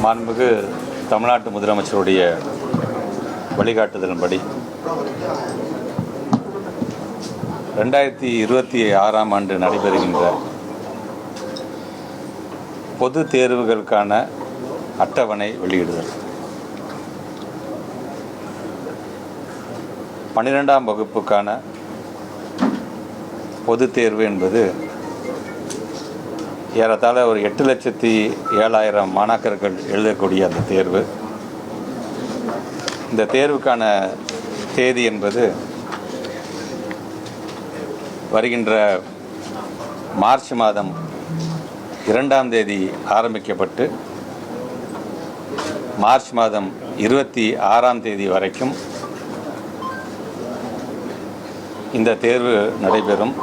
மாண்புமிகு தமிழ்நாட்டு முதலமைச்சருடைய வழிகாட்டுதலின்படி 2026ஆம் ஆண்டு நடைபெறுகின்ற பொது தேர்வுகளுக்கான அட்டவணை வெளியிடுதல். 12ஆம் வகுப்புக்கான பொது தேர்வு என்பது ஏறத்தாழ ஒரு 8,07,000 மாணாக்கர்கள் எழுதக்கூடிய அந்த தேர்வு. இந்த தேர்வுக்கான தேதி என்பது வருகின்ற மார்ச் மாதம் 2ஆம் தேதி ஆரம்பிக்கப்பட்டு மார்ச் மாதம் 26ஆம் தேதி வரைக்கும் இந்த தேர்வு நடைபெறும்.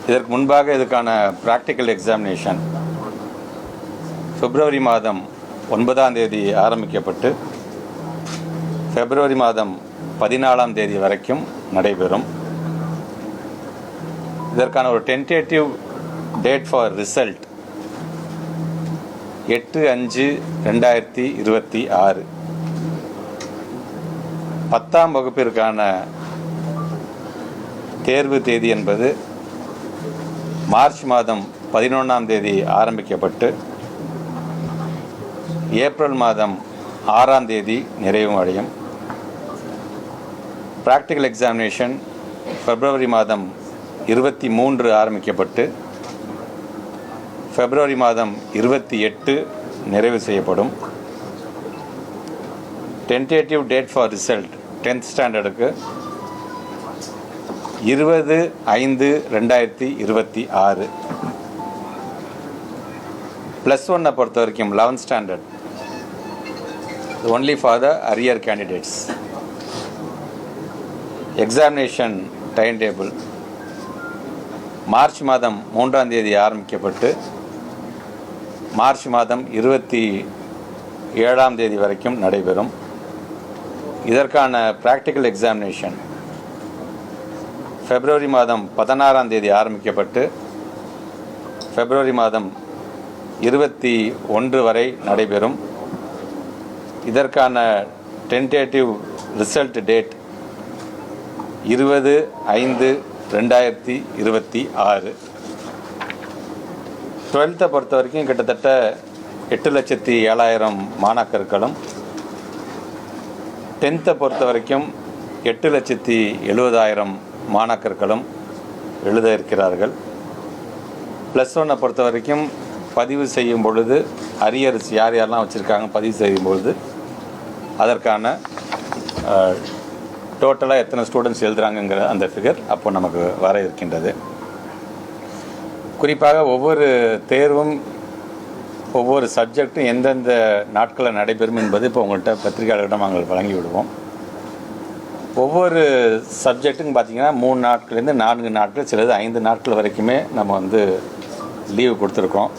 இதற்கு முன்பாக இதுக்கான ப்ராக்டிக்கல் எக்ஸாமினேஷன் பிப்ரவரி மாதம் 9ஆம் தேதி ஆரம்பிக்கப்பட்டு பிப்ரவரி மாதம் 14ஆம் தேதி வரைக்கும் நடைபெறும். இதற்கான ஒரு டென்டேட்டிவ் டேட் ஃபார் ரிசல்ட் 8/5/2026. 10ஆம் வகுப்பிற்கான தேர்வு தேதி என்பது மார்ச் மாதம் 11ஆம் தேதி ஆரம்பிக்கப்பட்டு ஏப்ரல் மாதம் 6ஆம் தேதி நிறைவு அடையும். ப்ராக்டிக்கல் எக்ஸாமினேஷன் பிப்ரவரி மாதம் 23 ஆரம்பிக்கப்பட்டு பிப்ரவரி மாதம் 28 நிறைவு செய்யப்படும். Tentative date for result 10th ஸ்டாண்டர்டுக்கு 20/5/2026. +1 பொறுத்த வரைக்கும் 11th standard only for the arrear candidates. Examination time table March மாதம் 3ஆம் தேதி ஆரம்பிக்கப்பட்டு மார்ச் மாதம் 27ஆம் தேதி வரைக்கும் நடைபெறும். இதற்கான ப்ராக்டிக்கல் எக்ஸாமினேஷன் பிப்ரவரி மாதம் 16ஆம் தேதி ஆரம்பிக்கப்பட்டு பிப்ரவரி மாதம் 21 வரை நடைபெறும். இதற்கான டென்டேட்டிவ் ரிசல்ட் டேட் 20/5/2026. 12th பொறுத்த வரைக்கும் கிட்டத்தட்ட 8,07,000 மாணாக்கர்களும் 10th பொறுத்த வரைக்கும் 8,70,000 மாணாக்கர்களும் எழுத இருக்கிறார்கள். +1 பொறுத்த வரைக்கும் பதிவு செய்யும் பொழுது அரியர்ஸ் யார் யாரெல்லாம் வச்சுருக்காங்க பதிவு செய்யும் பொழுது அதற்கான டோட்டலாக எத்தனை ஸ்டூடெண்ட்ஸ் எழுதுகிறாங்கங்கிற அந்த ஃபிகர் அப்போ நமக்கு வர இருக்கின்றது. குறிப்பாக ஒவ்வொரு தேர்வும் ஒவ்வொரு சப்ஜெக்டும் எந்தெந்த நாட்களில் நடைபெறும் என்பது இப்போ உங்கள்கிட்ட பத்திரிகையாளர்களிடம் நாங்கள் வழங்கி விடுவோம். ஒவ்வொரு சப்ஜெக்ட்டுக்கும் பார்த்திங்கன்னா 3 நாட்கள்லேருந்து 4 நாட்கள், சிலது 5 நாட்கள் வரைக்குமே நம்ம வந்து லீவு கொடுத்துருக்கோம்.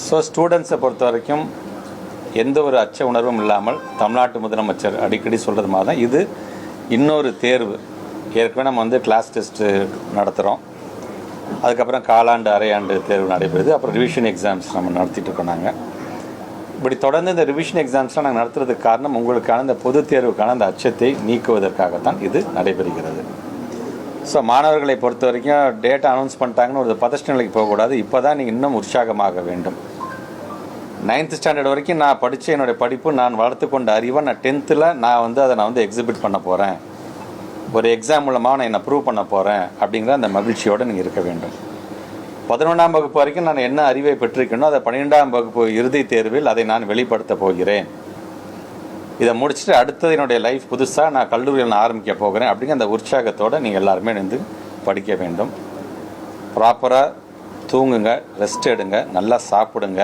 ஸோ ஸ்டூடெண்ட்ஸை பொறுத்த வரைக்கும் எந்த ஒரு அச்ச உணர்வும் இல்லாமல் தமிழ்நாட்டு முதலமைச்சர் அடிக்கடி சொல்கிறது மாதிரி தான் இது இன்னொரு தேர்வு. ஏற்கனவே நம்ம வந்து கிளாஸ் டெஸ்ட்டு நடத்துகிறோம், அதுக்கப்புறம் காலாண்டு அரையாண்டு தேர்வு நடைபெறுது, அப்புறம் ரிவிஷன் எக்ஸாம்ஸ் நம்ம நடத்திட்டு இருக்கோம். நாங்கள் இப்படி தொடர்ந்து இந்த ரிவிஷன் எக்ஸாம்ஸ்லாம் நாங்கள் நடத்துறதுக்கு காரணம் உங்களுக்கான இந்த பொது தேர்வுக்கான அந்த அச்சத்தை நீக்குவதற்காகத்தான் இது நடைபெறுகிறது. ஸோ மாணவர்களை பொறுத்த வரைக்கும் டேட்டா அனௌன்ஸ் பண்ணிட்டாங்கன்னு ஒரு பதஷ்ட நிலைக்கு போகக்கூடாது. இப்போ தான் நீங்கள் இன்னும் உற்சாகமாக வேண்டும். 9th ஸ்டாண்டர்ட் வரைக்கும் நான் படித்த என்னுடைய படிப்பு, நான் வளர்த்து கொண்ட அறிவை நான் 10th நான் வந்து எக்ஸிபிட் பண்ண போகிறேன், ஒரு எக்ஸாம் மூலமாக நான் என்னை ப்ரூவ் பண்ண போகிறேன் அப்படிங்கிற அந்த மகிழ்ச்சியோடு நீங்கள் இருக்க வேண்டும். 11ஆம் வகுப்பு வரைக்கும் நான் என்ன அறிவை பெற்றிருக்கேனோ அதை 12ஆம் வகுப்பு இறுதி தேர்வில் அதை நான் வெளிப்படுத்த போகிறேன். இதை முடிச்சுட்டு அடுத்தது என்னுடைய லைஃப் புதுசாக நான் கல்லூரியில் நான் ஆரம்பிக்க போகிறேன் அப்படிங்கிற அந்த உற்சாகத்தோடு நீங்கள் எல்லாருமே நின்று படிக்க வேண்டும். ப்ராப்பராக தூங்குங்க, ரெஸ்ட் எடுங்க, நல்லா சாப்பிடுங்க.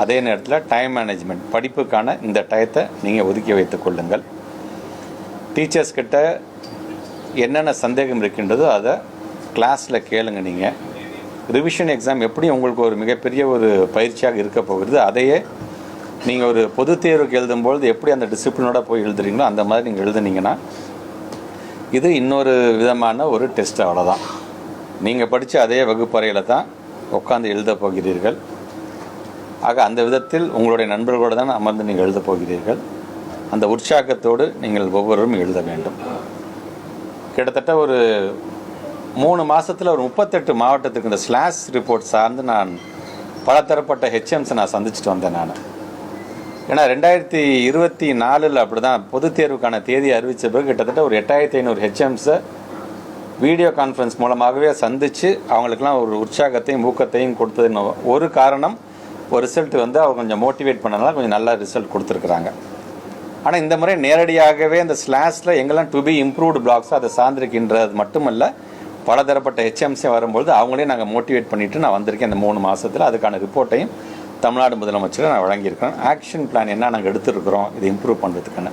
அதே நேரத்தில் டைம் மேனேஜ்மெண்ட், படிப்புக்கான இந்த டயத்தை நீங்கள் ஒதுக்கி வைத்து கொள்ளுங்கள். டீச்சர்ஸ்கிட்ட என்னென்ன சந்தேகம் இருக்கின்றதோ அதை கிளாஸில் கேளுங்க. நீங்கள் ரிவிஷன் எக்ஸாம் எப்படி உங்களுக்கு ஒரு மிகப்பெரிய ஒரு பயிற்சியாக இருக்க போகிறது, அதையே நீங்கள் ஒரு பொது தேர்வுக்கு எழுதும்பொழுது எப்படி அந்த டிசிப்ளினோட போய் எழுதுறீங்களோ அந்த மாதிரி நீங்கள் எழுதுனீங்கன்னா இது இன்னொரு விதமான ஒரு டெஸ்ட். அவ்வளோதான். நீங்கள் படித்த அதே வகுப்பறையில் தான் உட்காந்து எழுத போகிறீர்கள். ஆக அந்த விதத்தில் உங்களுடைய நண்பர்களோடு தான் அமர்ந்து நீங்கள் எழுதப் போகிறீர்கள். அந்த உற்சாகத்தோடு நீங்கள் ஒவ்வொருவரும் எழுத வேண்டும். கிட்டத்தட்ட ஒரு 3 மாதத்தில் ஒரு 38 மாவட்டத்துக்கு இந்த ஸ்லாஷ் ரிப்போர்ட் சார்ந்து நான் பலதரப்பட்ட ஹெச்எம்ஸை நான் சந்திச்சுட்டு வந்தேன். நான் ஏன்னா 2024 அப்படி தான் பொதுத் தேர்வுக்கான தேதி அறிவித்த பிறகு கிட்டத்தட்ட ஒரு 8500 ஹெச்எம்ஸை வீடியோ கான்ஃபரன்ஸ் மூலமாகவே சந்தித்து அவங்களுக்கெல்லாம் ஒரு உற்சாகத்தையும் ஊக்கத்தையும் கொடுத்ததுன்னு ஒரு காரணம். ஒரு ரிசல்ட் வந்து அவங்க கொஞ்சம் மோட்டிவேட் பண்ணனால கொஞ்சம் நல்ல ரிசல்ட் கொடுத்துருக்குறாங்க. ஆனால் இந்த முறை நேரடியாகவே அந்த ஸ்லாஷில் எங்கெல்லாம் டு பி இம்ப்ரூவ்டு பிளாக்ஸோ அதை சார்ந்திருக்கின்றது மட்டுமல்ல, பலதரப்பட்ட ஹெச்எம்ஸே வரும்பொழுது அவங்களே நாங்கள் மோட்டிவேட் பண்ணிவிட்டு நான் வந்திருக்கேன். இந்த 3 மாதத்தில் அதுக்கான ரிப்போர்ட்டையும் தமிழ்நாடு முதலமைச்சரை நான் வழங்கியிருக்கிறேன். ஆக்ஷன் பிளான் என்ன நாங்கள் எடுத்துருக்குறோம் இதை இம்ப்ரூவ் பண்ணுறதுக்கான.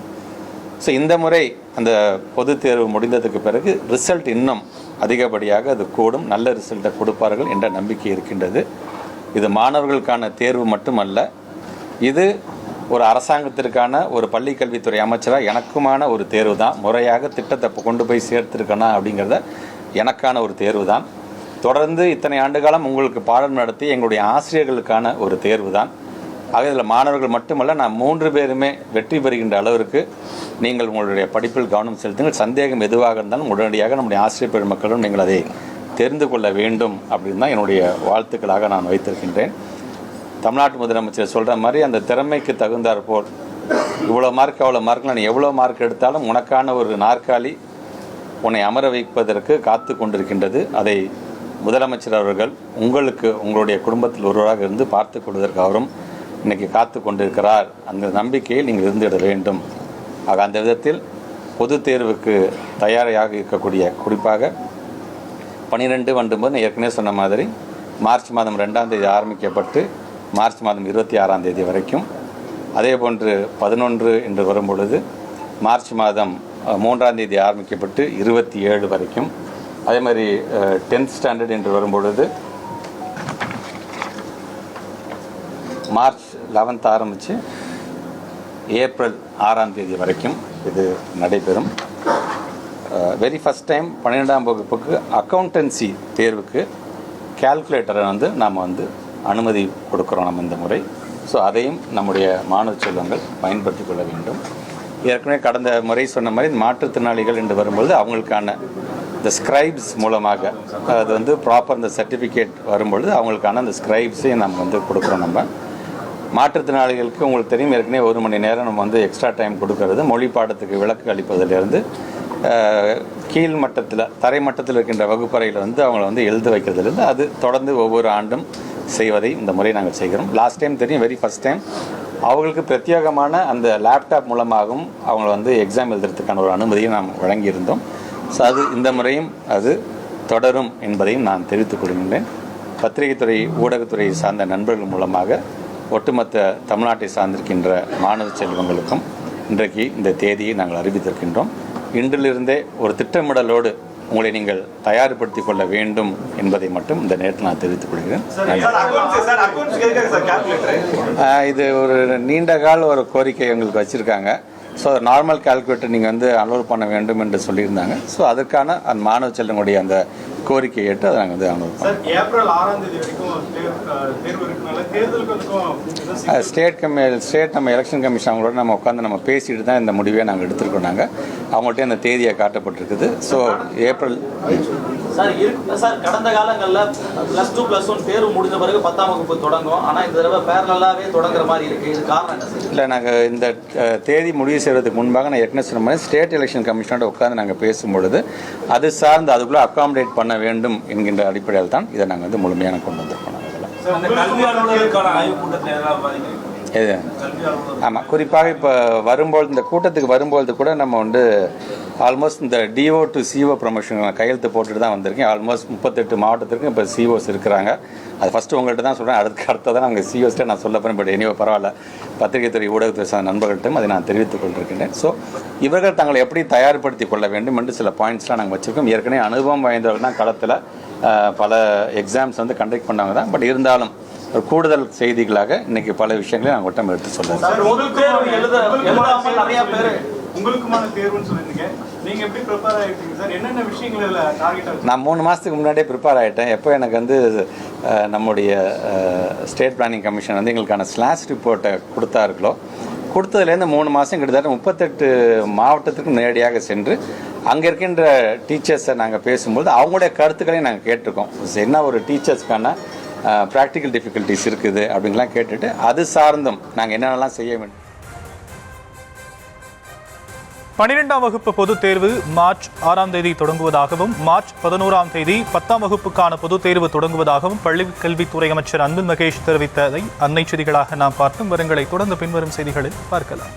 ஸோ இந்த முறை அந்த பொதுத் தேர்வு முடிந்ததுக்கு பிறகு ரிசல்ட் இன்னும் அதிகப்படியாக அது கூடும், நல்ல ரிசல்ட்டை கொடுப்பார்கள் என்ற நம்பிக்கை இருக்கின்றது. இது மாணவர்களுக்கான தேர்வு மட்டுமல்ல, இது ஒரு அரசாங்கத்திற்கான ஒரு பள்ளிக்கல்வித்துறை அமைச்சராக எனக்குமான ஒரு தேர்வு தான். முறையாக திட்டத்தை கொண்டு போய் சேர்த்துருக்கணும் அப்படிங்கிறத எனக்கான ஒரு தேர்வு தான். தொடர்ந்து இத்தனை ஆண்டு காலம் உங்களுக்கு பாடம் நடத்தி எங்களுடைய ஆசிரியர்களுக்கான ஒரு தேர்வு தான். ஆக இதில் மாணவர்கள் மட்டுமல்ல, நான் 3 பேருமே வெற்றி பெறுகின்ற அளவிற்கு நீங்கள் உங்களுடைய படிப்பில் கவனம் செலுத்துங்கள். சந்தேகம் எதுவாக இருந்தாலும் உடனடியாக நம்முடைய ஆசிரியர் பெருமக்களும் நீங்கள் அதை தெரிந்து கொள்ள வேண்டும் அப்படின்னு தான் என்னுடைய வாழ்த்துக்களாக நான் வைத்திருக்கின்றேன். தமிழ்நாட்டு முதலமைச்சர் சொல்கிற மாதிரி அந்த திறமைக்கு தகுந்தாற் போல் இவ்வளோ மார்க் அவ்வளோ மார்க், நான் எவ்வளோ மார்க் எடுத்தாலும் உனக்கான ஒரு நாற்காலி உன்னை அமர வைப்பதற்கு காத்து கொண்டிருக்கின்றது. அதை முதலமைச்சர் அவர்கள் உங்களுக்கு உங்களுடைய குடும்பத்தில் ஒருவராக இருந்து பார்த்து கொள்வதற்கு அவரும் இன்றைக்கி காத்து கொண்டிருக்கிறார். அந்த நம்பிக்கையில் நீங்கள் இருந்துவிட வேண்டும். ஆக அந்த விதத்தில் பொது தேர்வுக்கு தயாராக இருக்கக்கூடிய, குறிப்பாக 12 வந்தும்போது ஏற்கனவே சொன்ன மாதிரி மார்ச் மாதம் 2ஆம் தேதி ஆரம்பிக்கப்பட்டு மார்ச் மாதம் 26ஆம் தேதி வரைக்கும், அதே போன்று 11 என்று வரும்பொழுது மார்ச் மாதம் 3ஆம் தேதி ஆரம்பிக்கப்பட்டு 27 வரைக்கும், அதே மாதிரி 10th ஸ்டாண்டர்ட் என்று வரும்பொழுது மார்ச் 11 ஆரம்பித்து ஏப்ரல் 6ஆம் தேதி வரைக்கும் இது நடைபெறும். வெரி ஃபஸ்ட் டைம் 12ஆம் வகுப்புக்கு அக்கௌண்டன்சி தேர்வுக்கு கால்குலேட்டரை நாம் அனுமதி கொடுக்குறோம் நம்ம இந்த முறை. ஸோ அதையும் நம்முடைய மாணவ செல்வங்கள் பயன்படுத்தி கொள்ள வேண்டும். ஏற்கனவே கடந்த முறை சொன்ன மாதிரி மாற்றுத்திறனாளிகள் என்று வரும்பொழுது அவங்களுக்கான இந்த ஸ்கிரைப்ஸ் மூலமாக அது ப்ராப்பர் இந்த சர்டிஃபிகேட் வரும்பொழுது அவங்களுக்கான அந்த ஸ்கிரைப்ஸையும் நம்ம கொடுக்குறோம். நம்ம மாற்றுத்திறனாளிகளுக்கு உங்களுக்கு தெரியும், ஏற்கனவே 1 மணி நேரம் நம்ம எக்ஸ்ட்ரா டைம் கொடுக்கறது, மொழி பாடத்துக்கு விளக்கு அளிப்பதிலிருந்து கீழ் மட்டத்தில் தரை மட்டத்தில் இருக்கின்ற வகுப்பறையில் அவங்கள எழுத வைக்கிறதுலேருந்து அது தொடர்ந்து ஒவ்வொரு ஆண்டும் செய்வதை இந்த முறை நாங்கள் செய்கிறோம். லாஸ்ட் டைம் தெரியும், வெரி ஃபஸ்ட் டைம் அவங்களுக்கு பிரத்யேகமான அந்த லேப்டாப் மூலமாகவும் அவங்கள எக்ஸாம் எழுதுறதுக்கான ஒரு அனுமதியை நாம் வழங்கியிருந்தோம். ஸோ அது இந்த முறையும் அது தொடரும் என்பதையும் நான் தெரிவித்துக் கொள்கின்றேன். பத்திரிகைத்துறை ஊடகத்துறை சார்ந்த நண்பர்கள் மூலமாக ஒட்டுமொத்த தமிழ்நாட்டை சார்ந்திருக்கின்ற மாணவ செல்வங்களுக்கும் இன்றைக்கு இந்த தேதியை நாங்கள் அறிவித்திருக்கின்றோம். இன்றிலிருந்தே ஒரு திட்டமிடலோடு உங்களை நீங்கள் தயார்படுத்திக் கொள்ள வேண்டும் என்பதை மட்டும் இந்த நேரத்தில் நான் தெரிவித்துக் கொள்கிறேன். இது ஒரு நீண்ட கால ஒரு கோரிக்கை எங்களுக்கு வச்சுருக்காங்க. ஸோ நார்மல் கால்குலேட்டர் நீங்கள் அலோவ் பண்ண வேண்டும் என்று சொல்லியிருந்தாங்க. ஸோ அதற்கான அந்த மாணவ செல்வங்களுடைய அந்த கோரிக்கை ஏற்று அதை நாங்கள் அலோவ் பண்ணோம். ஏப்ரல் 6ஆம் தேதி வரைக்கும் தேர்வு இருக்கனால தேர்தலுக்கு ஸ்டேட் நம்ம எலெக்ஷன் கமிஷன் அவங்களோட நம்ம உட்காந்து நம்ம பேசிட்டு தான் இந்த முடிவை நாங்கள் எடுத்துருக்கோம். நாங்கள் அவங்கள்ட்ட அந்த தேதியை காட்டப்பட்டிருக்குது. ஸோ ஏப்ரல் சார் கடந்த காலங்களில் +2 +1 தேர்வு முடிஞ்ச பிறகு 10ஆம் வகுப்பு தொடங்கும். ஆனால் இந்த தடவை பேரலாகவே தொடங்குற மாதிரி இருக்குது. இது காரணம் என்ன சார்? இல்லை, நாங்கள் இந்த தேதி முடிவு செய்வதற்கு முன்பாக நான் ஏற்கனவே சொன்ன மாதிரி ஸ்டேட் எலெக்ஷன் கமிஷனோட உட்காந்து நாங்கள் பேசும்பொழுது அது சார்ந்து அதுக்குள்ளே அகாமடேட் பண்ண வேண்டும் என்கின்ற அடிப்படையில் தான் இதை நாங்கள் முழுமையாக கொண்டு வந்திருக்கோம். ஆமாம், குறிப்பாக இப்போ வரும்போது இந்த கூட்டத்துக்கு வரும்பொழுது கூட நம்ம ஆல்மோஸ்ட் இந்த டிஓ டு சிஓ ப்ரமோஷன் கையெழுத்து போட்டுட்டு தான் வந்திருக்கேன். ஆல்மோஸ்ட் 38 மாவட்டத்திற்கும் இப்போ சிஓஸ் இருக்கிறாங்க. அது ஃபஸ்ட்டு உங்கள்கிட்ட தான் சொல்கிறேன், அடுத்ததான் நாங்கள் சிஓஸ்ட்டே நான் சொல்ல போகிறேன். பட் எனிவோ பரவாயில்ல, பத்திரிகைத்துறை ஊடகத்துறை சார்ந்த நண்பர்கள்ட்டும் அதை நான் தெரிவித்துக் கொண்டிருக்கின்றேன். ஸோ இவர்கள் தங்களை எப்படி தயார்படுத்திக் கொள்ள வேண்டும் என்று சில பாயிண்ட்ஸ்லாம் நாங்கள் வச்சுருக்கோம். ஏற்கனவே அனுபவம் வாய்ந்தவர்கள் தான் களத்தில் பல எக்ஸாம்ஸ் கண்டக்ட் பண்ணவங்க தான். பட் இருந்தாலும் ஒரு கூடுதல் செய்திகளாக இன்னைக்கு பல விஷயங்களை நான் ஒட்டம் எடுத்து சொல்றேன். உங்களுக்குமான தேர்வுன்னு சொல்லிருக்கீங்க, நீங்க எப்படி ப்ரிப்பேர் ஆயிட்டீங்க சார்? என்னென்ன விஷயங்கள் டார்கெட்? நான் 3 மாதத்துக்கு முன்னாடியே ப்ரிப்பேர் ஆகிட்டேன். எப்போ எனக்கு நம்முடைய ஸ்டேட் பிளானிங் கமிஷன் வந்து எங்களுக்கான ஸ்லாஷ் ரிப்போர்ட்டை கொடுத்தார்களோ கொடுத்ததுலேருந்து 3 மாதம் கிட்டத்தட்ட 38 மாவட்டத்துக்கும் நேரடியாக சென்று அங்கே இருக்கின்ற டீச்சர்ஸை நாங்கள் பேசும்போது அவங்களுடைய கருத்துக்களையும் நாங்கள் கேட்டிருக்கோம். என்ன ஒரு டீச்சர்ஸ்க்கான ப்ராக்டிக்கல் டிஃபிகல்ட்டிஸ் இருக்குது அப்படின்லாம் கேட்டுட்டு அது சார்ந்தும் நாங்கள் என்னென்னலாம் செய்ய வேண்டும். 12ஆம் வகுப்பு பொதுத் தேர்வு மார்ச் 6ஆம் தேதி தொடங்குவதாகவும் மார்ச் 11ஆம் தேதி 10ஆம் வகுப்புக்கான பொதுத் தேர்வு தொடங்குவதாகவும் பள்ளிக் கல்வித்துறை அமைச்சர் அன்பில் மகேஷ் தெரிவித்ததை அன்னை செய்திகளாக நாம் பார்த்தும் வருங்களை தொடர்ந்து பின்வரும் செய்திகளில் பார்க்கலாம்.